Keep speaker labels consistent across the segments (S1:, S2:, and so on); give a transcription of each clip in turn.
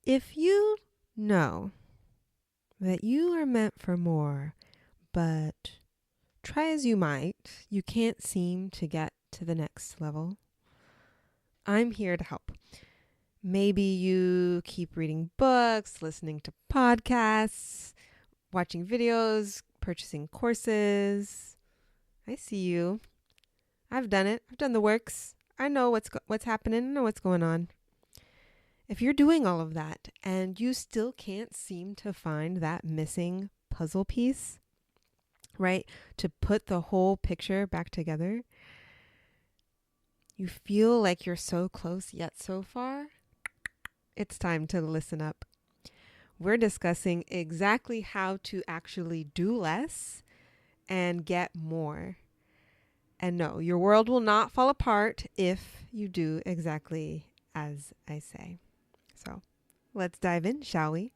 S1: If you know that you are meant for more, but try as you might, you can't seem to get to the next level, I'm here to help. Maybe you keep reading books, listening to podcasts, watching videos, purchasing courses. I see you. I've done it. I've done the works. I know what's happening. I know what's going on. If you're doing all of that and you still can't seem to find that missing puzzle piece, right, to put the whole picture back together, you feel like you're so close yet so far, it's time to listen up. We're discussing exactly how to actually do less and get more. And no, your world will not fall apart if you do exactly as I say. So let's dive in, shall we?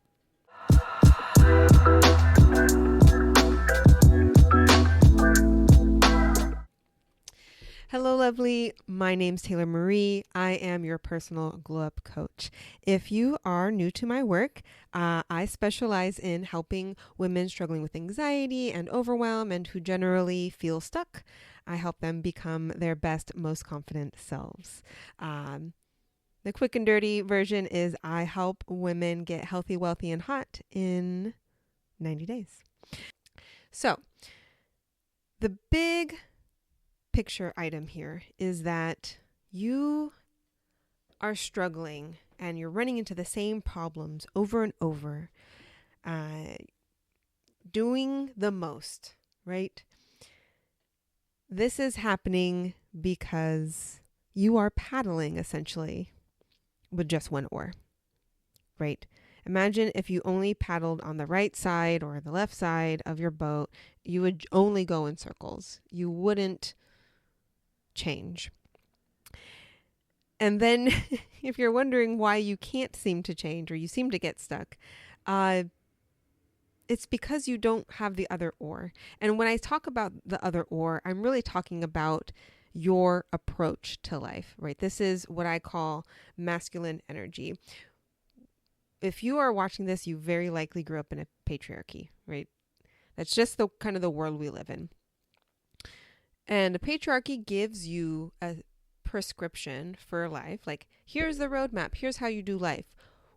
S1: Hello, lovely. My name's Taylor Marie. I am your personal glow up coach. If you are new to my work, I specialize in helping women struggling with anxiety and overwhelm and who generally feel stuck. I help them become their best, most confident selves. The quick and dirty version is I help women get healthy, wealthy, and hot in 90 days. So the big picture item here is that you are struggling and you're running into the same problems over and over, doing the most, right? This is happening because you are paddling essentially with just one oar, right? Imagine if you only paddled on the right side or the left side of your boat, you would only go in circles. You wouldn't change. And then if you're wondering why you can't seem to change or you seem to get stuck, it's because you don't have the other oar. And when I talk about the other oar, I'm really talking about your approach to life, right? This is what I call masculine energy. If you are watching this, you very likely grew up in a patriarchy, right? That's just the kind of the world we live in. And the patriarchy gives you a prescription for life. Like, here's the roadmap. Here's how you do life.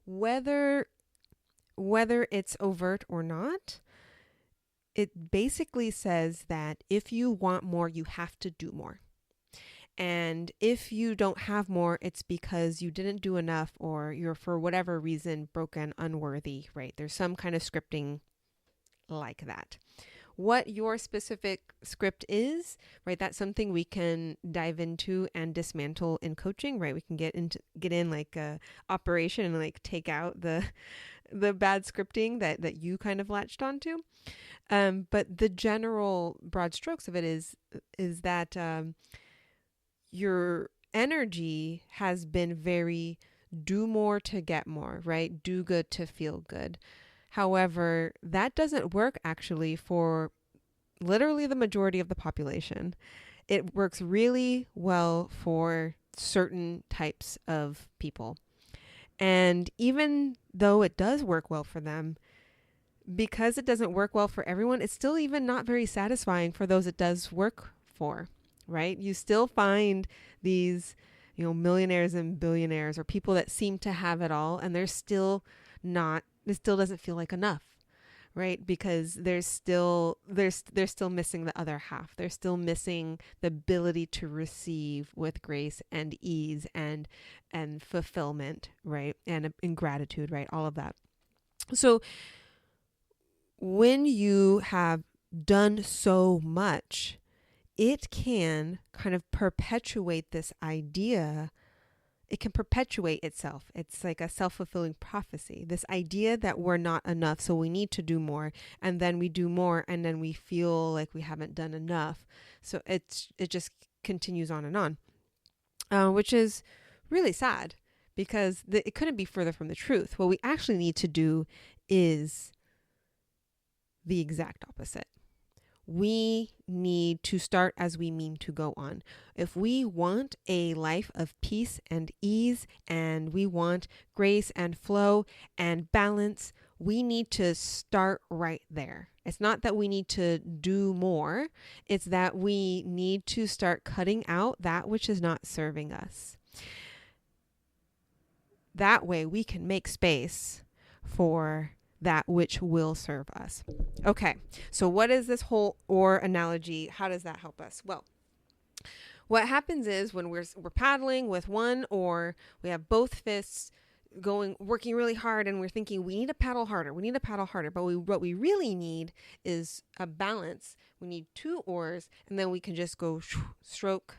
S1: Whether it's overt or not, it basically says that if you want more, you have to do more. And if you don't have more, it's because you didn't do enough or you're, for whatever reason, broken, unworthy, right? There's some kind of scripting like that. What your specific script is, right? That's something we can dive into and dismantle in coaching, right? We can get in like a operation and like take out the bad scripting that you kind of latched onto. But the general broad strokes of it is that your energy has been very do more to get more, right? Do good to feel good. However, that doesn't work actually for literally the majority of the population. It works really well for certain types of people. And even though it does work well for them, because it doesn't work well for everyone, it's still even not very satisfying for those it does work for, right? You still find these, millionaires and billionaires or people that seem to have it all, and it still doesn't feel like enough, right? Because they're still missing the other half. They're still missing the ability to receive with grace and ease and fulfillment, right? And gratitude, right? All of that. So when you have done so much, it can kind of perpetuate this idea. It can perpetuate itself. It's like a self-fulfilling prophecy. This idea that we're not enough, so we need to do more, and then we do more, and then we feel like we haven't done enough. So it just continues on and on, which is really sad because it couldn't be further from the truth. What we actually need to do is the exact opposite. we need to start as we mean to go on. If we want a life of peace and ease, and we want grace and flow and balance, we need to start right there. It's not that we need to do more. It's that we need to start cutting out that which is not serving us. That way we can make space for that which will serve us. Okay, so what is this whole oar analogy? How does that help us? Well, what happens is when we're paddling with one oar, we have both fists working really hard, and we're thinking we need to paddle harder. But what we really need is a balance. We need two oars, and then we can just go stroke,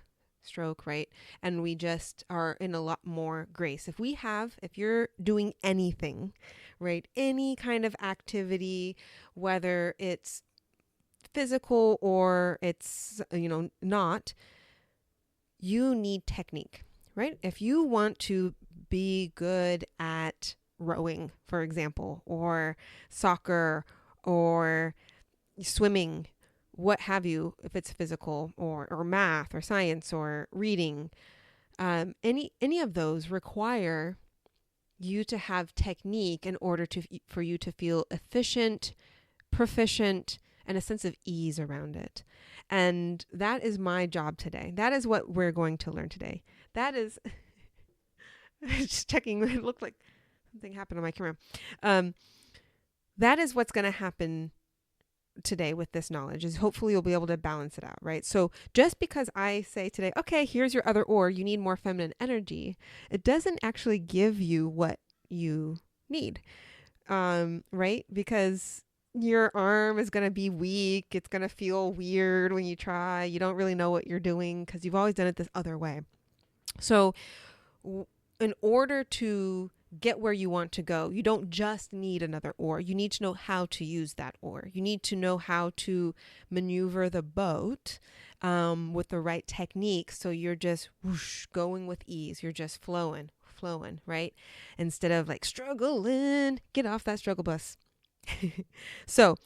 S1: right? And we just are in a lot more grace. If you're doing anything, right? Any kind of activity, whether it's physical or it's, not, you need technique, right? If you want to be good at rowing, for example, or soccer or swimming, what have you, if it's physical or math or science or reading, any of those require you to have technique in order for you to feel efficient, proficient, and a sense of ease around it. And that is my job today. That is what we're going to learn today. That is just checking. It looked like something happened on my camera. That is what's going to happen today with this knowledge, is hopefully you'll be able to balance it out, right? So just because I say today, okay, here's your other oar, you need more feminine energy, it doesn't actually give you what you need, right? Because your arm is going to be weak. It's going to feel weird when you try. You don't really know what you're doing because you've always done it this other way. So in order to get where you want to go, you don't just need another oar. You need to know how to use that oar. You need to know how to maneuver the boat with the right technique. So you're just whoosh, going with ease. You're just flowing, right? Instead of like struggling, get off that struggle bus. So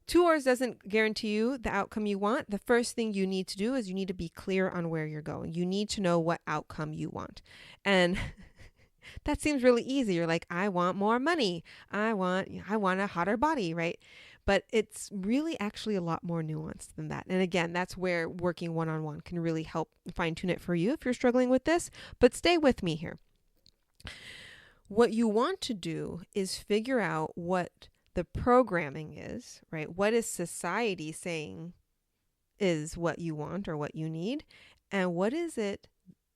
S1: 2 oars doesn't guarantee you the outcome you want. The first thing you need to do is you need to be clear on where you're going. You need to know what outcome you want. And that seems really easy. You're like, I want more money. I want a hotter body, right? But it's really actually a lot more nuanced than that. And again, that's where working one-on-one can really help fine tune it for you if you're struggling with this. But stay with me here. What you want to do is figure out what the programming is, right? What is society saying is what you want or what you need? And what is it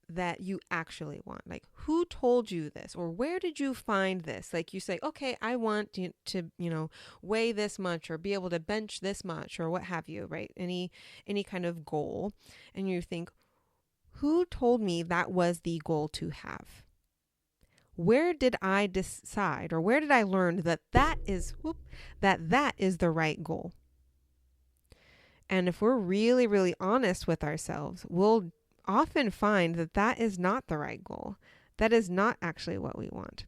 S1: that you actually want? Like, who told you this, or where did you find this? Like, you say, okay, I want to weigh this much or be able to bench this much or what have you, right? Any kind of goal. And you think, who told me that was the goal to have? Where did I decide, or where did I learn that is the right goal? And if we're really, really honest with ourselves, we'll often find that is not the right goal. That is not actually what we want.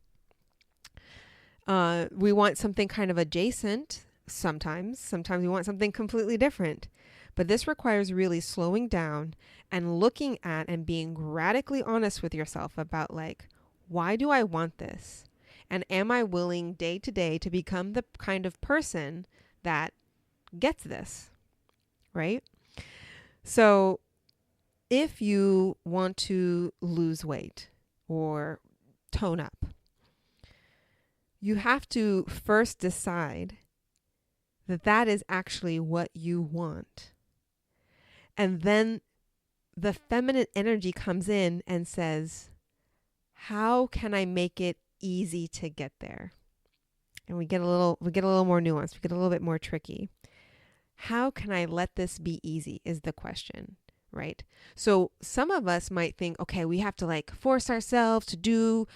S1: We want something kind of adjacent sometimes. Sometimes we want something completely different. But this requires really slowing down and looking at and being radically honest with yourself about, like, why do I want this? And am I willing day to day to become the kind of person that gets this, right? So if you want to lose weight or tone up, you have to first decide that is actually what you want. And then the feminine energy comes in and says, how can I make it easy to get there? And we get a little more nuanced. We get a little bit more tricky. How can I let this be easy is the question, right? So some of us might think, okay, we have to like force ourselves to do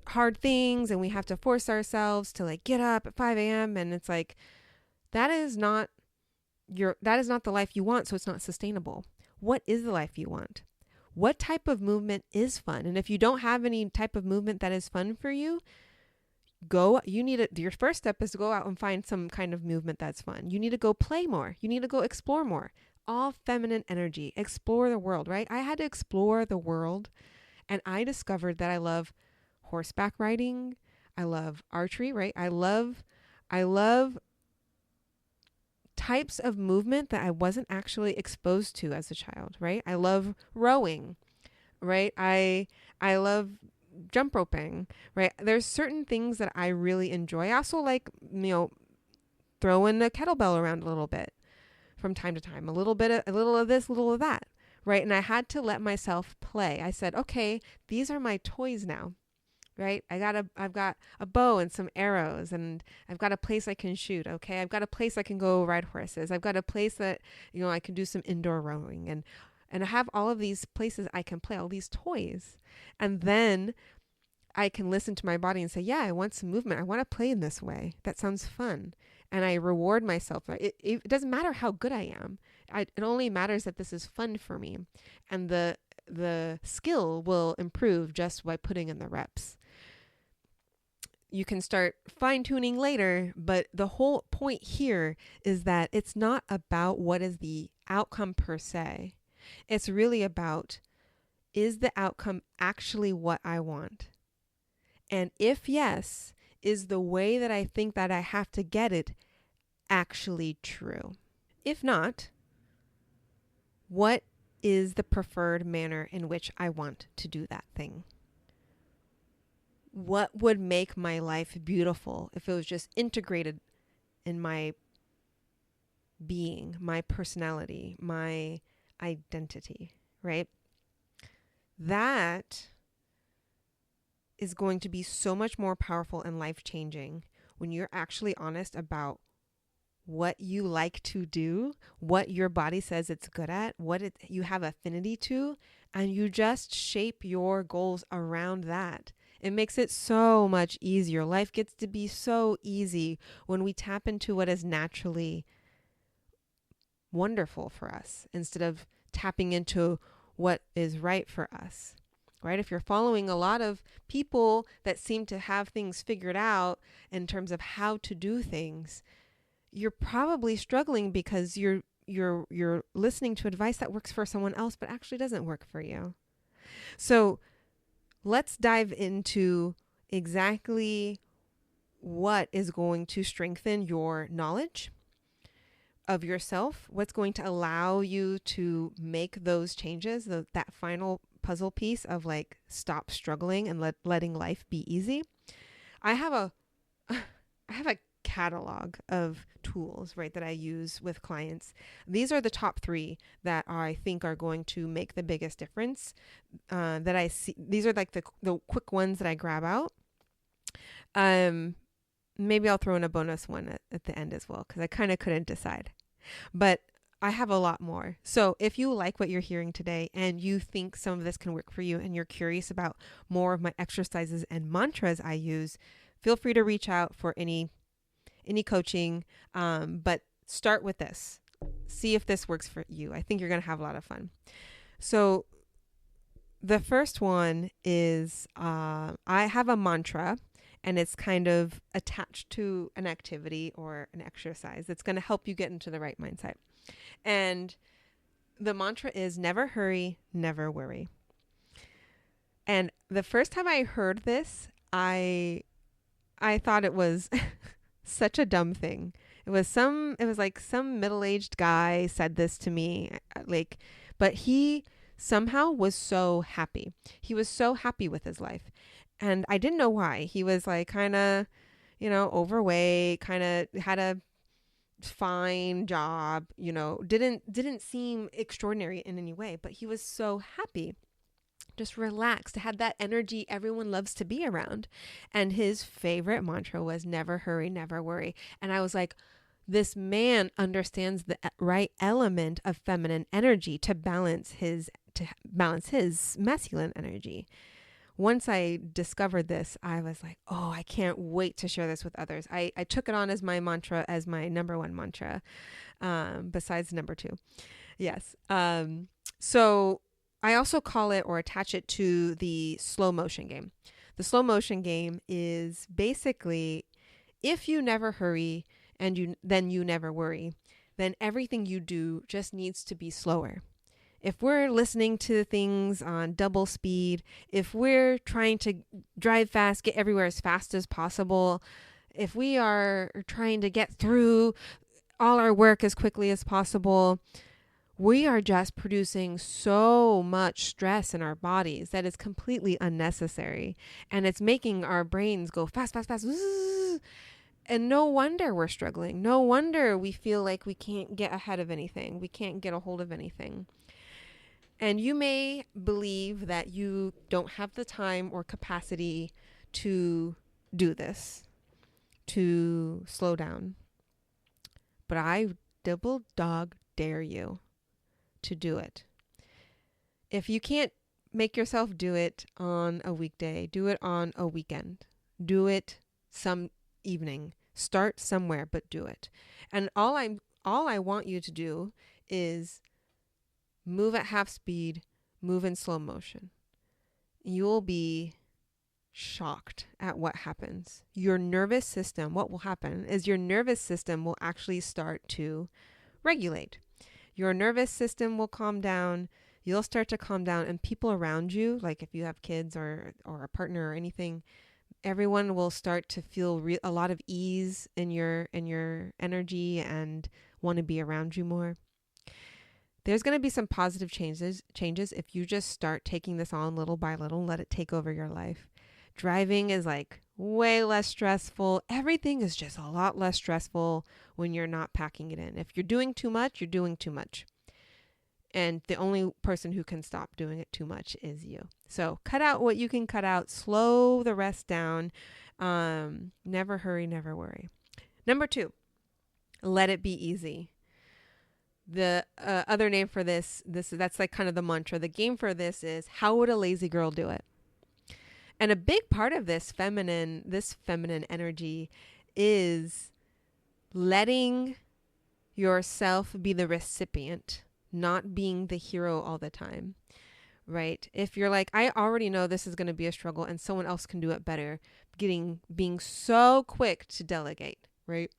S1: hard things, and we have to force ourselves to like get up at 5 a.m. And it's like, that is not the life you want. So it's not sustainable. What is the life you want? What type of movement is fun? And if you don't have any type of movement that is fun for you, your first step is to go out and find some kind of movement that's fun. You need to go play more. You need to go explore more. All feminine energy, explore the world, right? I had to explore the world, and I discovered that I love horseback riding. I love archery, right? I love types of movement that I wasn't actually exposed to as a child, right? I love rowing, right? I love jump roping, right? There's certain things that I really enjoy. I also like, throwing a kettlebell around a little bit from time to time, a little of this, a little of that, right? And I had to let myself play. I said, okay, these are my toys now, right? I've got a bow and some arrows, and I've got a place I can shoot. Okay. I've got a place I can go ride horses. I've got a place that, I can do some indoor rowing, and I have all of these places I can play, all these toys. And then I can listen to my body and say, yeah, I want some movement. I want to play in this way. That sounds fun. And I reward myself. It doesn't matter how good I am. It only matters that this is fun for me. And the skill will improve just by putting in the reps. You can start fine tuning later, but the whole point here is that it's not about what is the outcome per se. It's really about, is the outcome actually what I want? And if yes, is the way that I think that I have to get it actually true? If not, what is the preferred manner in which I want to do that thing? What would make my life beautiful if it was just integrated in my being, my personality, my identity, right? That is going to be so much more powerful and life-changing when you're actually honest about what you like to do, what your body says it's good at, you have affinity to, and you just shape your goals around that. It makes it so much easier. Life gets to be so easy when we tap into what is naturally wonderful for us instead of tapping into what is right for us. Right? If you're following a lot of people that seem to have things figured out in terms of how to do things, you're probably struggling because you're listening to advice that works for someone else but actually doesn't work for you. So let's dive into exactly what is going to strengthen your knowledge of yourself, what's going to allow you to make those changes, that final puzzle piece of like stop struggling and letting life be easy. I have a catalog of tools, right, that I use with clients. These are the top 3 that I think are going to make the biggest difference. That I see. These are like the quick ones that I grab out. Maybe I'll throw in a bonus one at the end as well, because I kind of couldn't decide. But I have a lot more. So if you like what you're hearing today and you think some of this can work for you and you're curious about more of my exercises and mantras I use, feel free to reach out for any coaching. But start with this. See if this works for you. I think you're going to have a lot of fun. So the first one is I have a mantra, and it's kind of attached to an activity or an exercise that's going to help you get into the right mindset. And the mantra is never hurry, never worry. And the first time I heard this, I thought it was such a dumb thing. It was like some middle-aged guy said this to me, but he somehow was so happy. He was so happy with his life. And I didn't know why. He was like kind of, overweight, kind of had a fine job, didn't seem extraordinary in any way, but he was so happy, just relaxed, had that energy everyone loves to be around. And his favorite mantra was never hurry, never worry. And I was like, this man understands the right element of feminine energy to balance his masculine energy. Once I discovered this, I was like, oh, I can't wait to share this with others. I took it on as my mantra, as my number 1 mantra, besides number 2. Yes. So I also call it or attach it to the slow motion game. The slow motion game is basically, if you never hurry and you never worry, then everything you do just needs to be slower. If we're listening to things on double speed, if we're trying to drive fast, get everywhere as fast as possible, if we are trying to get through all our work as quickly as possible, we are just producing so much stress in our bodies that is completely unnecessary. And it's making our brains go fast, fast, fast. And no wonder we're struggling. No wonder we feel like we can't get ahead of anything. We can't get a hold of anything. And you may believe that you don't have the time or capacity to do this, to slow down. But I double dog dare you to do it. If you can't make yourself do it on a weekday, do it on a weekend. Do it some evening. Start somewhere, but do it. And all I want you to do is move at half speed, move in slow motion. You'll be shocked at what happens. Your nervous system, what will happen is your nervous system will actually start to regulate. Your nervous system will calm down. You'll start to calm down, and people around you, like if you have kids or a partner or anything, everyone will start to feel a lot of ease in your energy and want to be around you more. There's going to be some positive changes if you just start taking this on little by little, let it take over your life. Driving is like way less stressful. Everything is just a lot less stressful when you're not packing it in. If you're doing too much, you're doing too much. And the only person who can stop doing it too much is you. So cut out what you can cut out. Slow the rest down. Never hurry, never worry. Number 2, let it be easy. The other name for that's like kind of the mantra. The game for this is, how would a lazy girl do it? And a big part of this feminine energy is letting yourself be the recipient, not being the hero all the time, right? If you're like, I already know this is going to be a struggle and someone else can do it better, being so quick to delegate, right?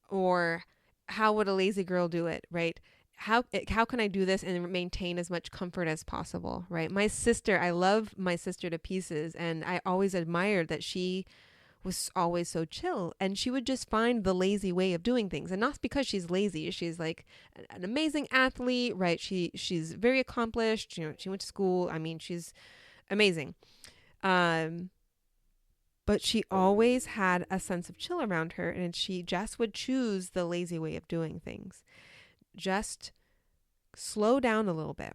S1: Or how would a lazy girl do it, right? How can I do this and maintain as much comfort as possible, right? My sister, I love my sister to pieces, and I always admired that she was always so chill, and she would just find the lazy way of doing things. And not because she's lazy, she's like an amazing athlete, right? She's very accomplished, you know, she went to school. I mean, she's amazing. But she always had a sense of chill around her, and she just would choose the lazy way of doing things. Just slow down a little bit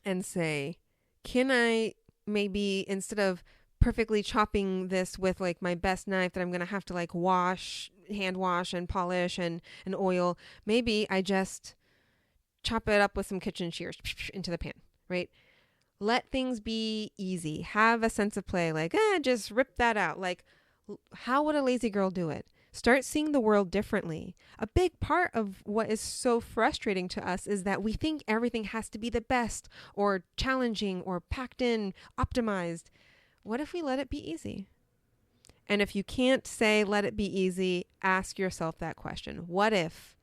S1: and say, can I maybe, instead of perfectly chopping this with like my best knife that I'm going to have to like hand wash and polish and oil, maybe I just chop it up with some kitchen shears into the pan, right? Let things be easy. Have a sense of play, like, just rip that out. Like, how would a lazy girl do it? Start seeing the world differently. A big part of what is so frustrating to us is that we think everything has to be the best or challenging or packed in, optimized. What if we let it be easy? And if you can't say, let it be easy, ask yourself that question. What if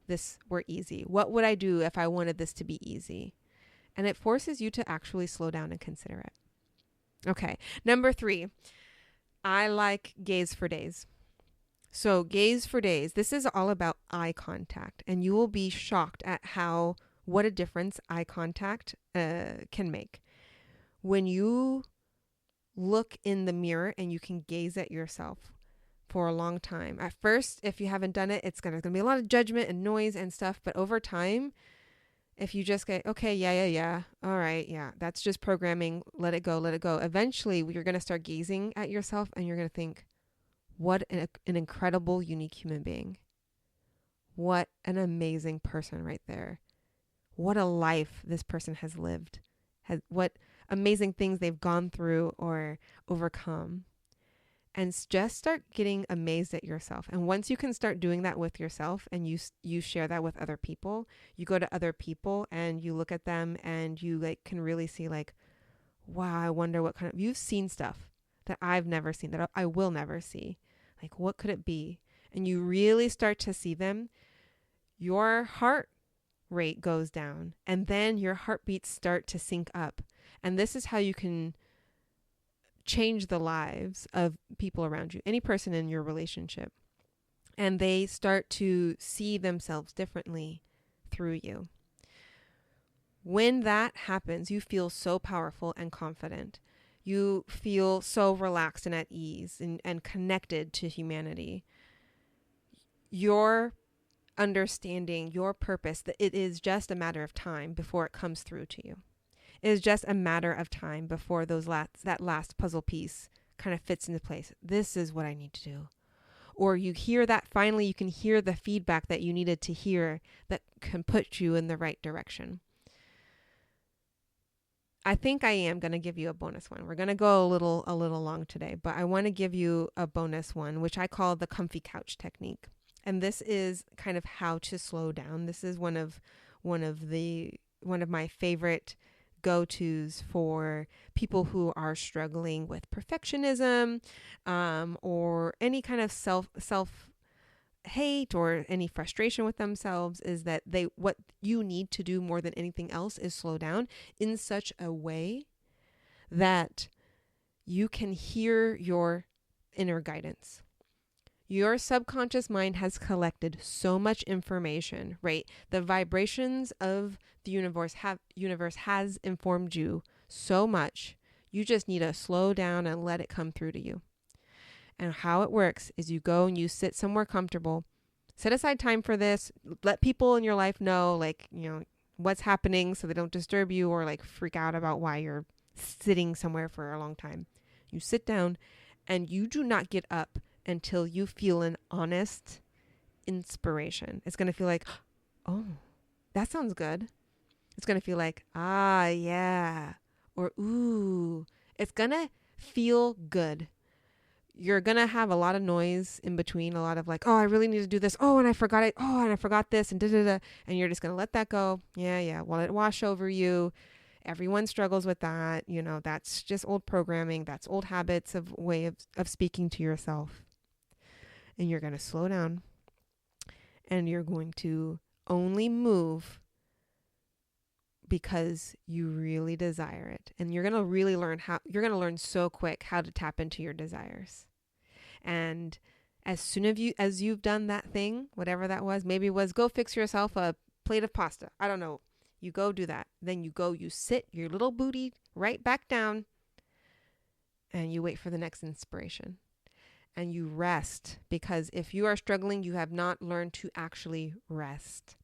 S1: this were easy? What would I do if I wanted this to be easy? And it forces you to actually slow down and consider it. Okay. Number 3, I like gaze for days. So gaze for days. This is all about eye contact, and you will be shocked at what a difference eye contact can make. When you look in the mirror and you can gaze at yourself for a long time. At first, if you haven't done it, it's gonna be a lot of judgment and noise and stuff. But over time, if you just get, okay, yeah, all right, yeah, that's just programming, let it go. Eventually, you're going to start gazing at yourself and you're going to think, what an incredible, unique human being. What an amazing person right there. What a life this person has lived. What amazing things they've gone through or overcome. And just start getting amazed at yourself. And once you can start doing that with yourself and you share that with other people, you go to other people and you look at them and you like can really see like, wow, I wonder what kind of, you've seen stuff that I've never seen, that I will never see. Like, what could it be? And you really start to see them, your heart rate goes down, and then your heartbeats start to sync up. And this is how you can change the lives of people around you, any person in your relationship. And they start to see themselves differently through you. When that happens, you feel so powerful and confident. You feel so relaxed and at ease and connected to humanity. Your understanding, your purpose, that it is just a matter of time before it comes through to you. It is just a matter of time before that last puzzle piece kind of fits into place. This is what I need to do. Or you hear that, finally you can hear the feedback that you needed to hear that can put you in the right direction. I think I am going to give you a bonus one. We're going to go a little long today, but I want to give you a bonus one, which I call the comfy couch technique. And this is kind of how to slow down. This is one of my favorite go-tos for people who are struggling with perfectionism, or any kind of self hate or any frustration with themselves, is that what you need to do more than anything else is slow down in such a way that you can hear your inner guidance. Your subconscious mind has collected so much information, right? The vibrations of the universe has informed you so much. You just need to slow down and let it come through to you. And how it works is you go and you sit somewhere comfortable, set aside time for this, let people in your life know, like, what's happening so they don't disturb you or like freak out about why you're sitting somewhere for a long time. You sit down and you do not get up until you feel an honest inspiration. It's going to feel like, oh, that sounds good. It's going to feel like, ah, yeah. Or, ooh, it's going to feel good. You're going to have a lot of noise in between, a lot of like, oh, I really need to do this. Oh, and I forgot it. Oh, and I forgot this and da-da-da. And you're just going to let that go. Yeah. Well, it wash over you. Everyone struggles with that. That's just old programming. That's old habits of way of speaking to yourself. And you're going to slow down and you're going to only move because you really desire it. And you're going to really learn so quick how to tap into your desires. And as soon as you've done that thing, whatever that was, maybe it was go fix yourself a plate of pasta. I don't know. You go do that. Then you sit your little booty right back down and you wait for the next inspiration. And you rest, because if you are struggling, you have not learned to actually rest.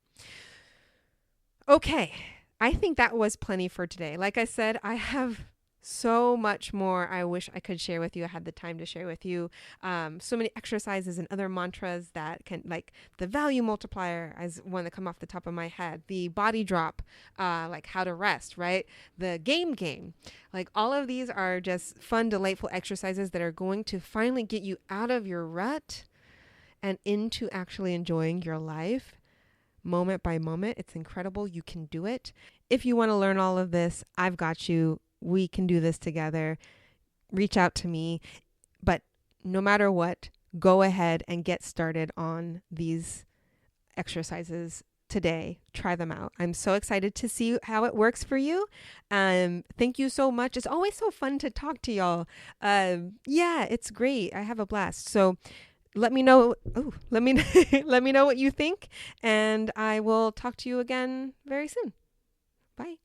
S1: Okay, I think that was plenty for today. Like I said, I have so much more I wish I could share with you. I had the time to share with you so many exercises and other mantras that can, like the value multiplier as one that come off the top of my head, the body drop, like how to rest, right? The game. Like all of these are just fun, delightful exercises that are going to finally get you out of your rut and into actually enjoying your life moment by moment. It's incredible. You can do it. If you want to learn all of this, I've got you. We can do this together. Reach out to me. But no matter what, go ahead and get started on these exercises today. Try them out. I'm so excited to see how it works for you. Thank you so much. It's always so fun to talk to y'all. Yeah, it's great. I have a blast. So let me know. Let me know what you think, and I will talk to you again very soon. Bye.